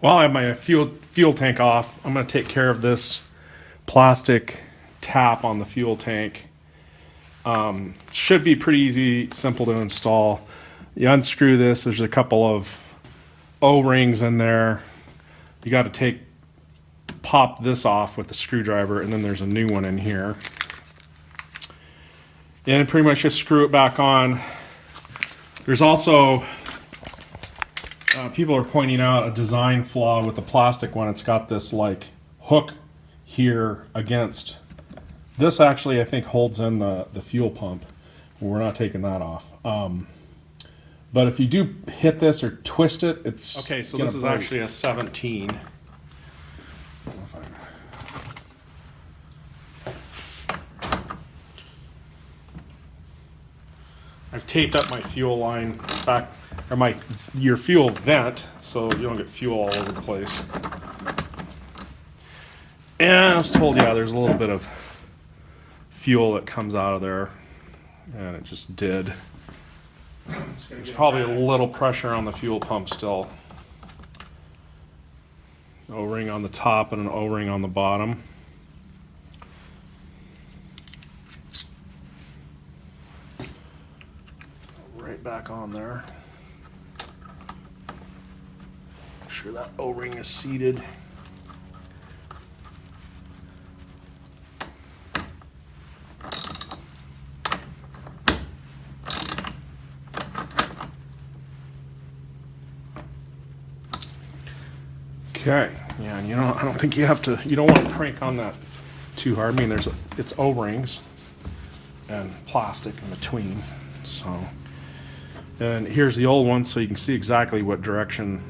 While I have my fuel tank off, I'm going to take care of this plastic tap on the fuel tank. Should be pretty easy, simple to install. You unscrew this, there's a couple of O-rings in there. You got to pop this off with a screwdriver, and then there's a new one in here. And pretty much just screw it back on. There's also, people are pointing out a design flaw with the plastic one. It's got this like hook here against. This actually, I think, holds in the fuel pump. We're not taking that off. But if you do hit this or twist it, it's okay. So this is actually a 17. I've taped up my fuel line back, or your fuel vent, so you don't get fuel all over the place. And I was told, yeah, there's a little bit of fuel that comes out of there, and it just did. There's probably a little pressure on the fuel pump still. O-ring on the top and an O-ring on the bottom. Right back on there. Make sure that O-ring is seated. Okay, yeah, and I don't think you don't want to crank on that too hard. I mean, it's O-rings and plastic in between. So, and here's the old one, so you can see exactly what direction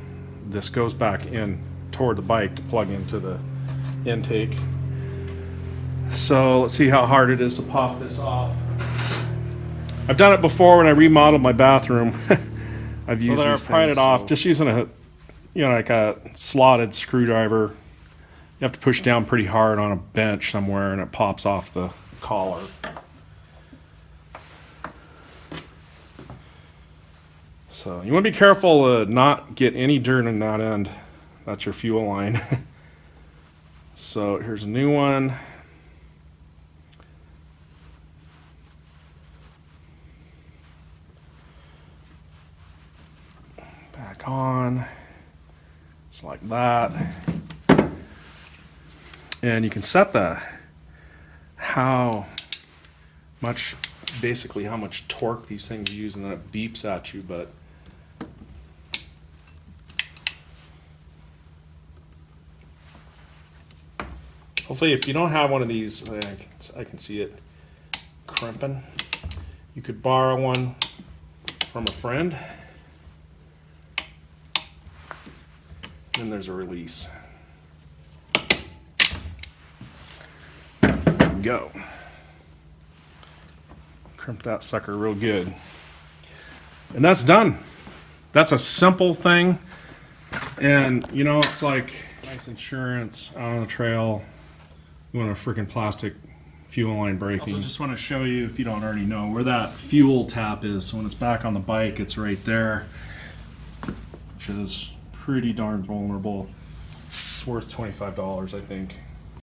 this goes back in toward the bike to plug into the intake. So let's see how hard it is to pop this off. I've done it before when I remodeled my bathroom. I've used these things. Pried it off just using like a slotted screwdriver. You have to push down pretty hard on a bench somewhere and it pops off the collar. So you want to be careful to not get any dirt in that end. That's your fuel line. So here's a new one. Back on. Just like that. And you can set how much torque these things use, and then it beeps at you, but hopefully if you don't have one of these, I can see it crimping. You could borrow one from a friend. Then there's a release. Go. Crimp that sucker real good. And that's done. That's a simple thing. And it's like nice insurance out on the trail. You want a freaking plastic fuel line braking. Also just want to show you, if you don't already know, where that fuel tap is. So when it's back on the bike, it's right there, which is pretty darn vulnerable. It's worth $25, I think.